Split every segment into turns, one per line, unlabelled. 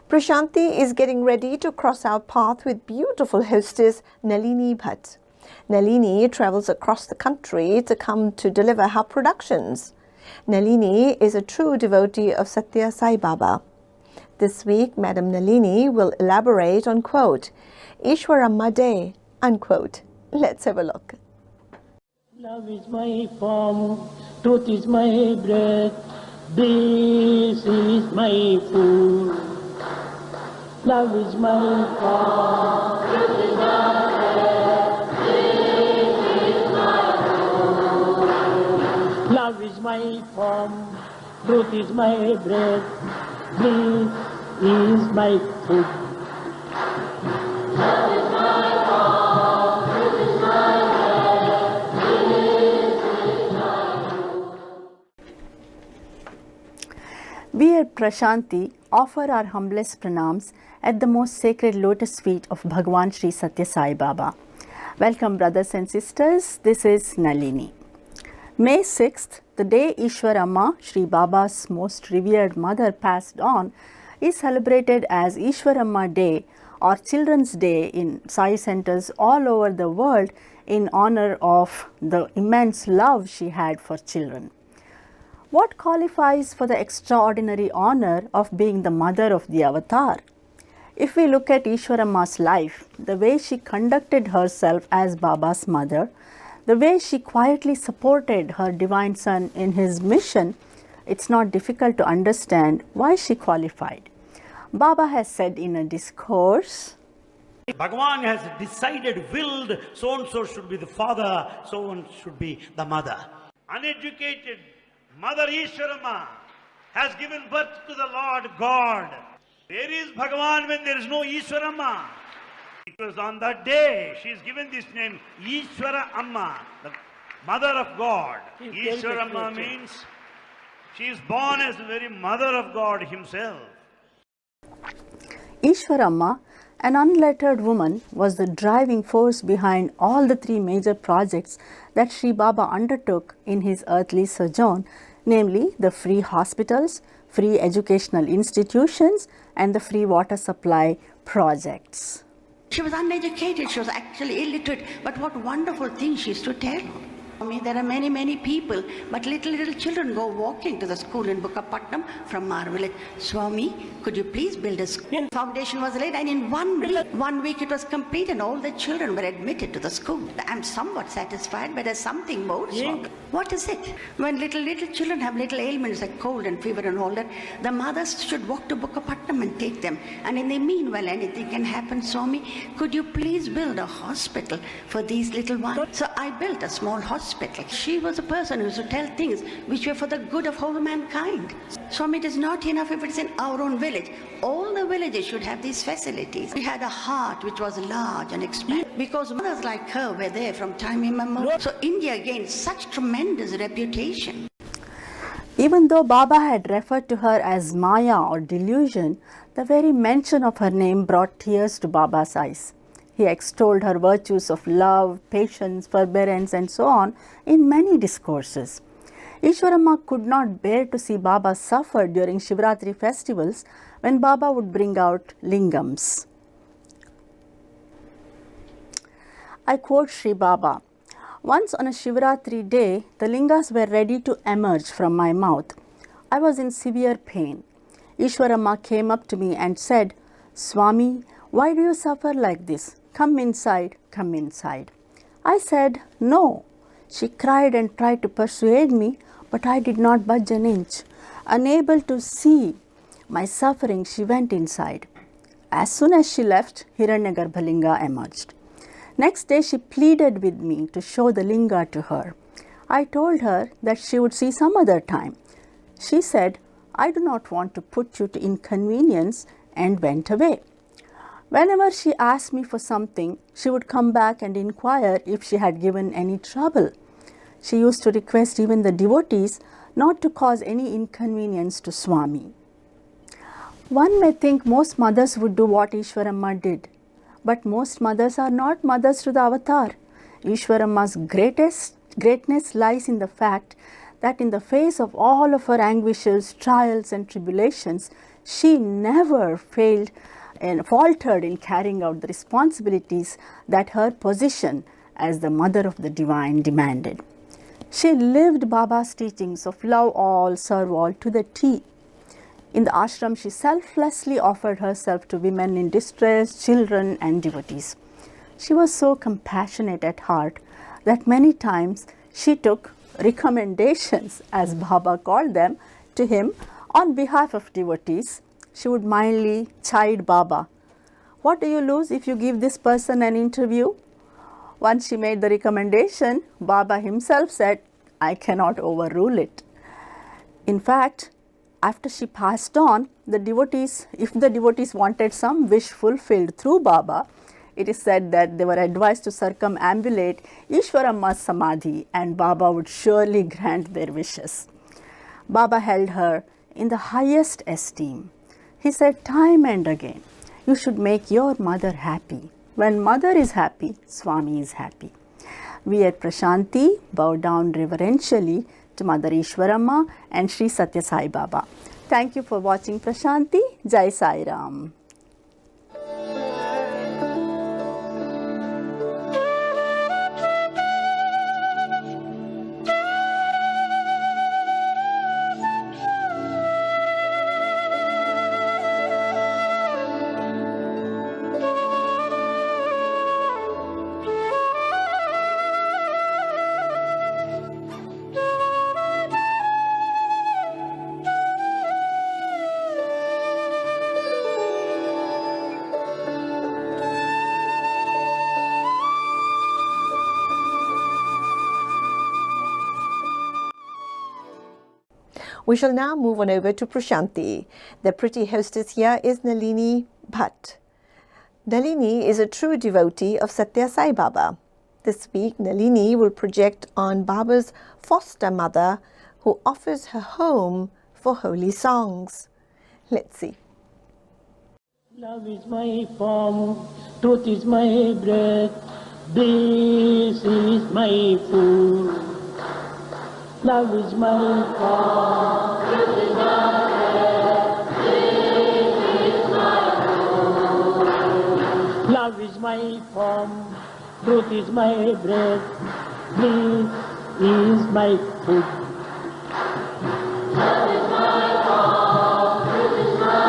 Prashanti is getting ready to cross our path with beautiful hostess Nalini Bhat. Nalini travels across the country to come to deliver her productions. Nalini is a true devotee of Satya Sai Baba. This week, Madam Nalini will elaborate on, quote, Ishwaramma Day, unquote. Let's have a look.
Love is my form, truth is my breath, this is my food. Love is my form, truth is my breath, this is my food. Love is my form, truth is my breath, this is my food. Love is my form, truth is my breath, this is my food.
We at Prashanti offer our humblest pranams at the most sacred lotus feet of Bhagwan Shri Satya Sai Baba. Welcome brothers and sisters, this is Nalini. May 6th, the day Ishwaramma, Shri Baba's most revered mother, passed on, is celebrated as Ishwaramma Day or Children's Day in Sai centers all over the world in honor of the immense love she had for children. What qualifies for the extraordinary honor of being the mother of the avatar? If we look at Ishwaramma's life, the way she conducted herself as Baba's mother, the way she quietly supported her divine son in his mission, it's not difficult to understand why she qualified. Baba has said in a discourse,
Bhagavan has decided, willed, so-and-so should be the father, so-and should be the mother. Uneducated Mother Ishwaramma has given birth to the Lord God. Where is Bhagavan when there is no Ishwaramma? It was on that day she is given this name, Ishwara Amma, the mother of God. Ishwaramma means she is born as the very mother of God himself.
Ishwaramma, an unlettered woman, was the driving force behind all the three major projects that Shri Baba undertook in his earthly sojourn, namely the free hospitals, free educational institutions, and the free water supply projects.
She was uneducated, she was actually illiterate, but what wonderful things she used to tell. I mean, there are many people, but little children go walking to the school in Bukkapatnam from our village. Swami, could you please build a school? Foundation was laid, and in 1 week it was complete, and all the children were admitted to the school. I'm somewhat satisfied, but there's something more, Swami. What is it? When little children have little ailments like cold and fever and all that, the mothers should walk to Bukkapatnam and take them. And in the meanwhile, anything can happen, Swami. Could you please build a hospital for these little ones? So I built a small hospital. She was a person who used to tell things which were for the good of whole mankind. Swami, it is not enough if it's in our own village. All the villages should have these facilities. She had a heart which was large and expansive because mothers like her were there from time immemorial. So India gained such tremendous reputation.
Even though Baba had referred to her as Maya or delusion, the very mention of her name brought tears to Baba's eyes. He extolled her virtues of love, patience, forbearance, and so on in many discourses. Ishwaramma could not bear to see Baba suffer during Shivratri festivals when Baba would bring out lingams. I quote Shri Baba, "Once on a Shivratri day, the lingas were ready to emerge from my mouth. I was in severe pain. Ishwaramma came up to me and said, 'Swami, why do you suffer like this? Come inside, come inside.' I said, 'No.' She cried and tried to persuade me, but I did not budge an inch. Unable to see my suffering, she went inside. As soon as she left, Hiranyagarbha linga emerged. Next day, she pleaded with me to show the linga to her. I told her that she would see some other time. She said, 'I do not want to put you to inconvenience,' and went away. Whenever she asked me for something, she would come back and inquire if she had given any trouble. She used to request even the devotees not to cause any inconvenience to Swami." One may think most mothers would do what Ishwaramma did, but most mothers are not mothers to the avatar. Ishwaramma's greatness lies in the fact that in the face of all of her anguishes, trials and tribulations, she never failed and faltered in carrying out the responsibilities that her position as the mother of the divine demanded. She lived Baba's teachings of love all, serve all to the T. In the ashram, she selflessly offered herself to women in distress, children and devotees. She was so compassionate at heart that many times she took recommendations, as Baba called them, to him on behalf of devotees. She would mildly chide Baba. What do you lose if you give this person an interview? Once she made the recommendation, Baba himself said, I cannot overrule it. In fact, after she passed on, the devotees, if the devotees wanted some wish fulfilled through Baba, it is said that they were advised to circumambulate Ishwaramma's Samadhi and Baba would surely grant their wishes. Baba held her in the highest esteem. He said time and again, you should make your mother happy. When mother is happy, Swami is happy. We at Prashanti bow down reverentially to Mother Ishwaramma and Shri Satya Sai Baba. Thank you for watching Prashanti. Jai Sai Ram.
We shall now move on over to Prashanti. The pretty hostess here is Nalini Bhat. Nalini is a true devotee of Satya Sai Baba. This week, Nalini will project on Baba's foster mother who offers her home for holy songs. Let's see.
Love is my form, truth is my breath, bliss is my food. Love is my form, truth is my breath, bliss is my food. Love is my form, truth is my breath, bliss is my food. Love is my form, truth is my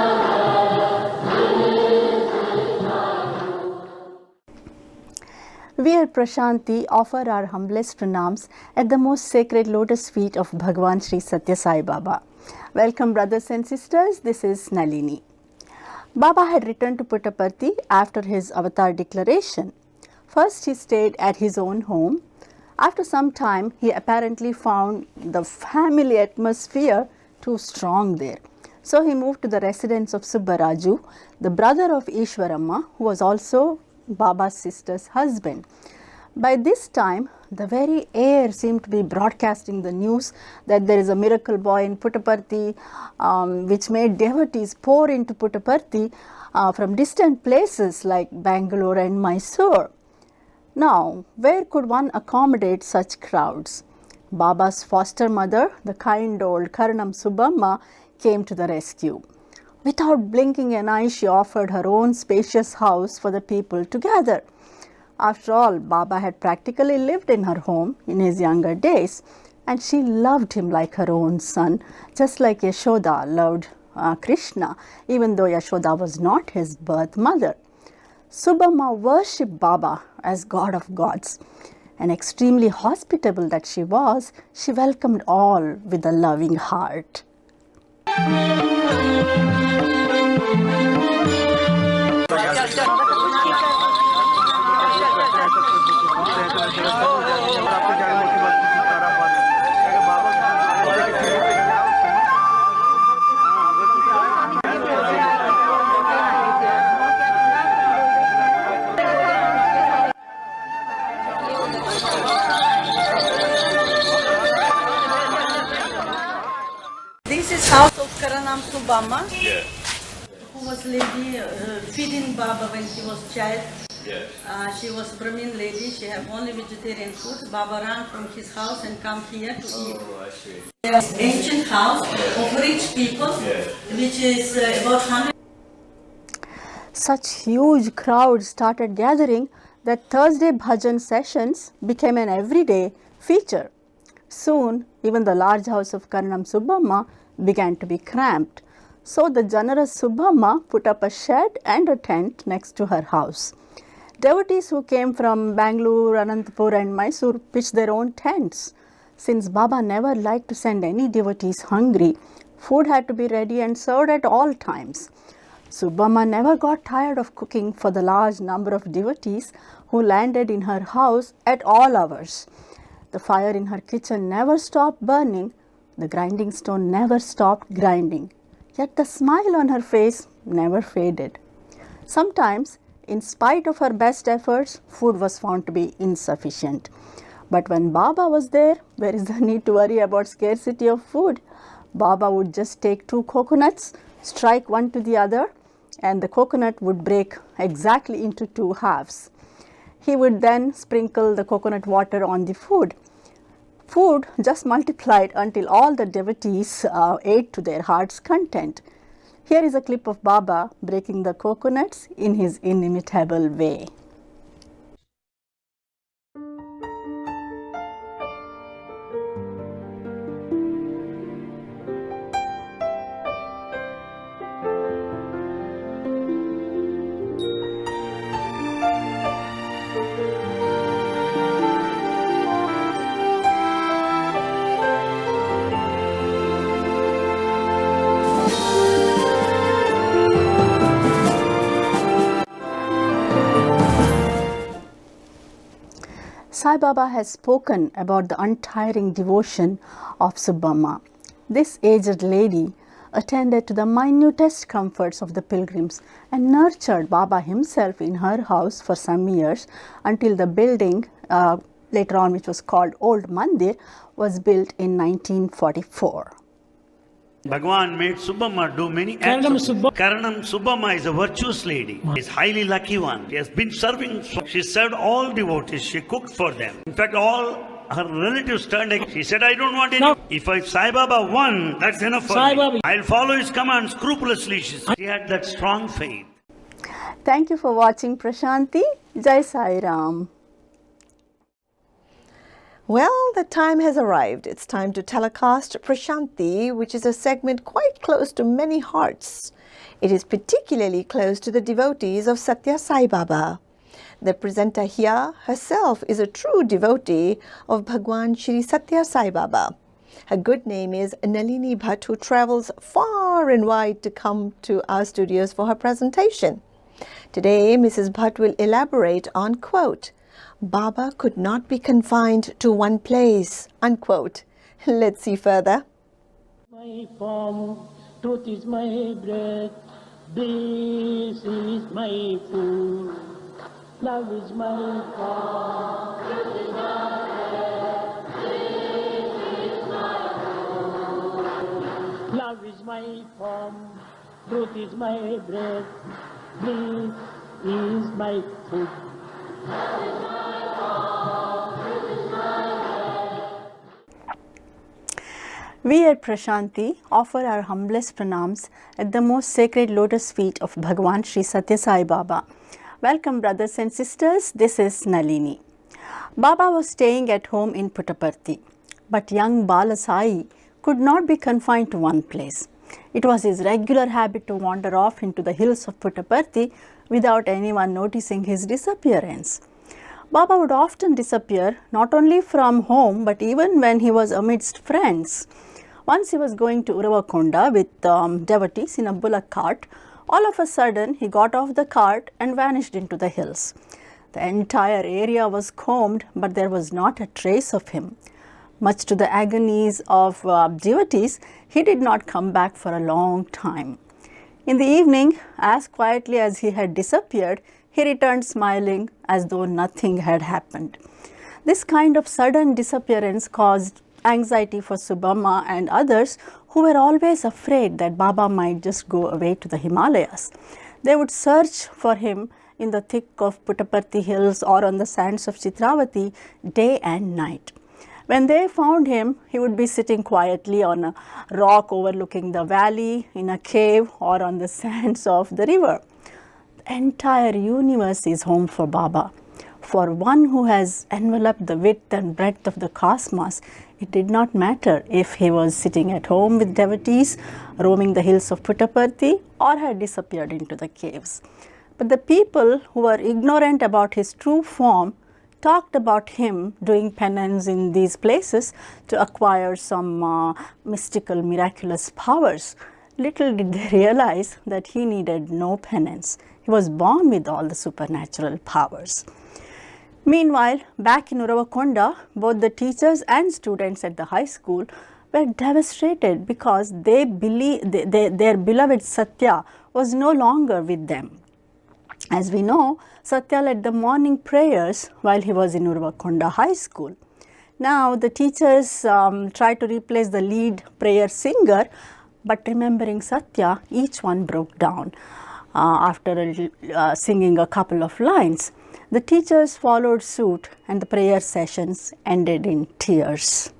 We at Prashanti offer our humblest pranams at the most sacred lotus feet of Bhagwan Shri Satya Sai Baba. Welcome brothers and sisters, this is Nalini. Baba had returned to Puttaparthi after his avatar declaration. First he stayed at his own home. After some time he apparently found the family atmosphere too strong there. So he moved to the residence of Subbaraju, the brother of Ishwaramma, who was also Baba's sister's husband. By this time, the very air seemed to be broadcasting the news that there is a miracle boy in Puttaparthi, which made devotees pour into Puttaparthi from distant places like Bangalore and Mysore. Now, where could one accommodate such crowds? Baba's foster mother, the kind old Karanam Subbamma, came to the rescue. Without blinking an eye, she offered her own spacious house for the people to gather. After all, Baba had practically lived in her home in his younger days, and she loved him like her own son, just like Yashoda loved Krishna, even though Yashoda was not his birth mother. Subbamma worshipped Baba as God of gods, and extremely hospitable that she was, she welcomed all with a loving heart.
This is house of Karanam Subbamma, who was feeding Baba when he was child.
Yes.
She was Brahmin lady. She had only vegetarian food. Baba ran from his house and come here to eat.
Oh, I see.
Ancient house of rich people,
Yes.
which is about 100.
Such huge crowds started gathering that Thursday bhajan sessions became an everyday feature. Soon, even the large house of Karnam Subbamma began to be cramped. So the generous Subbamma put up a shed and a tent next to her house. Devotees who came from Bangalore, Anantapur and Mysore pitched their own tents. Since Baba never liked to send any devotees hungry, food had to be ready and served at all times. Subbamma never got tired of cooking for the large number of devotees who landed in her house at all hours. The fire in her kitchen never stopped burning, the grinding stone never stopped grinding, yet the smile on her face never faded. Sometimes, in spite of her best efforts, food was found to be insufficient. But when Baba was there, where is the need to worry about scarcity of food? Baba would just take 2 coconuts, strike one to the other, and the coconut would break exactly into 2 halves. He would then sprinkle the coconut water on the food. Food just multiplied until all the devotees ate to their heart's content. Here is a clip of Baba breaking the coconuts in his inimitable way. Sai Baba has spoken about the untiring devotion of Subbamma. This aged lady attended to the minutest comforts of the pilgrims and nurtured Baba himself in her house for some years until the building, later on which was called Old Mandir, was built in 1944.
Bhagwan made Subbamma do many acts. Karanam Subbamma is a virtuous lady. She's highly lucky one. She has been serving. She served all devotees. She cooked for them. In fact, all her relatives turned against. She said, I don't want any. If Sai Baba won, that's enough for me. I'll follow his command scrupulously. She had that strong faith.
Thank you for watching Prashanti. Jai Sai Ram.
Well, the time has arrived. It's time to telecast Prashanti, which is a segment quite close to many hearts. It is particularly close to the devotees of Satya Sai Baba. The presenter here herself is a true devotee of Bhagwan Shri Satya Sai Baba. Her good name is Nalini Bhat, who travels far and wide to come to our studios for her presentation. Today, Mrs. Bhat will elaborate on, quote, Baba could not be confined to one place, unquote. Let's see further.
My form, truth is my breath, this is my food, love is my form, truth is my breath, this is my food, love is my form, truth is my breath, this is my food.
We at Prashanti offer our humblest pranams at the most sacred lotus feet of Bhagwan Shri Satya Sai Baba. Welcome brothers and sisters, this is Nalini. Baba was staying at home in Puttaparthi, but young Bala Sai could not be confined to one place. It was his regular habit to wander off into the hills of Puttaparthi without anyone noticing his disappearance. Baba would often disappear not only from home but even when he was amidst friends. Once he was going to Uravakonda with devotees in a bullock cart. All of a sudden he got off the cart and vanished into the hills. The entire area was combed, but there was not a trace of him. Much to the agonies of devotees, he did not come back for a long time. In the evening, as quietly as he had disappeared, he returned smiling as though nothing had happened. This kind of sudden disappearance caused anxiety for Subbamma and others who were always afraid that Baba might just go away to the Himalayas. They would search for him in the thick of Puttaparthi hills or on the sands of Chitravati day and night. When they found him, he would be sitting quietly on a rock overlooking the valley, in a cave, or on the sands of the river. The entire universe is home for Baba. For one who has enveloped the width and breadth of the cosmos, it did not matter if he was sitting at home with devotees, roaming the hills of Puttaparthi, or had disappeared into the caves. But the people who were ignorant about his true form talked about him doing penance in these places to acquire some mystical, miraculous powers. Little did they realize that he needed no penance. He was born with all the supernatural powers. Meanwhile, back in Uravakonda, both the teachers and students at the high school were devastated because their beloved Satya was no longer with them. As we know, Satya led the morning prayers while he was in Uravakonda High School. Now the teachers tried to replace the lead prayer singer, but remembering Satya, each one broke down after singing a couple of lines. The teachers followed suit and the prayer sessions ended in tears.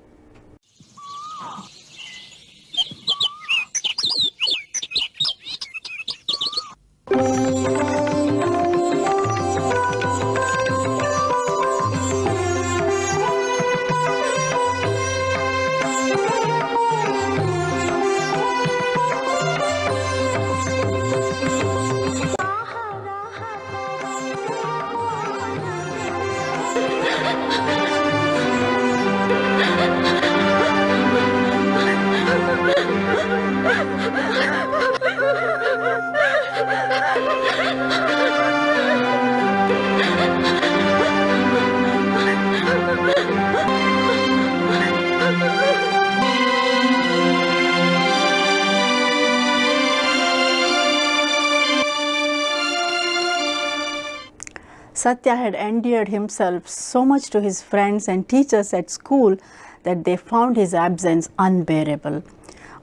Satya had endeared himself so much to his friends and teachers at school that they found his absence unbearable.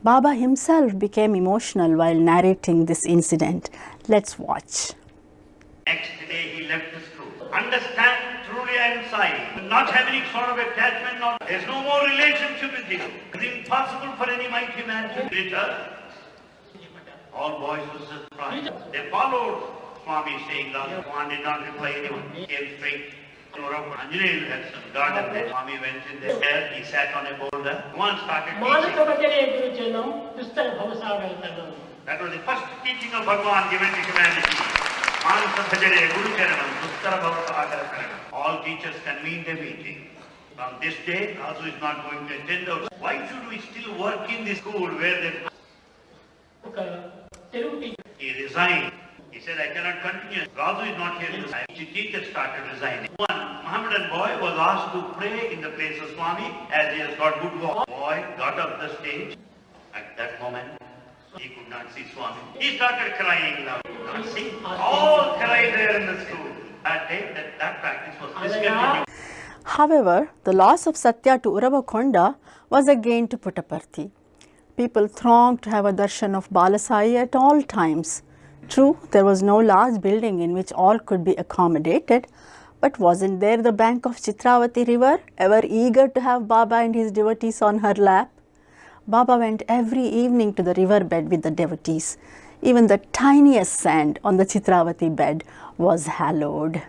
Baba himself became emotional while narrating this incident. Let's watch.
Next day he left the school. Understand, truly I am sorry. Not have any sort of attachment, there's no more relationship with you. It's impossible for any mind to imagine. Later, all boys were surprised. They followed Swami saying that Swami did not reply anyone. He came straight to Anjaneya had some garden there. Swami went in there, he sat on a boulder. One started teaching. That was the first teaching of Bhagavan given to humanity. All teachers convened a meeting. From this day, Razu is not going to attend out. Why should we still work in the school where he resigned? He said, I cannot continue. Razu is not here. The teachers started resigning. One Mohammedan boy was asked to pray in the place of Swami as he has got good walk. Boy got up the stage. At that moment, he could not see Swami. He started crying loud. See, all cried there in the school. That day, that practice was discontinued.
However, the loss of Satya to Uravakonda was a gain to Puttaparthi. People thronged to have a darshan of Balasai at all times. True, there was no large building in which all could be accommodated, but wasn't there the bank of Chitravati river, ever eager to have Baba and his devotees on her lap? Baba went every evening to the riverbed with the devotees. Even the tiniest sand on the Chitravati bed was hallowed.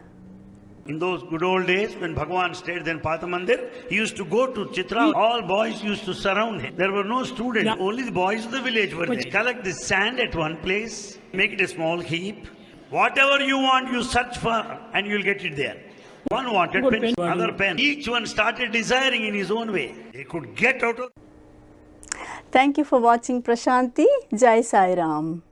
In those good old days, when Bhagavan stayed there in Pathamandir, he used to go to Chitra. All boys used to surround him. There were no students. Only the boys of the village were there. Collect the sand at one place, make it a small heap. Whatever you want, you search for and you'll get it there. One wanted pen, another pen. Each one started desiring in his own way. They could get out of...
Thank you for watching Prashanti. Jai Sai Ram.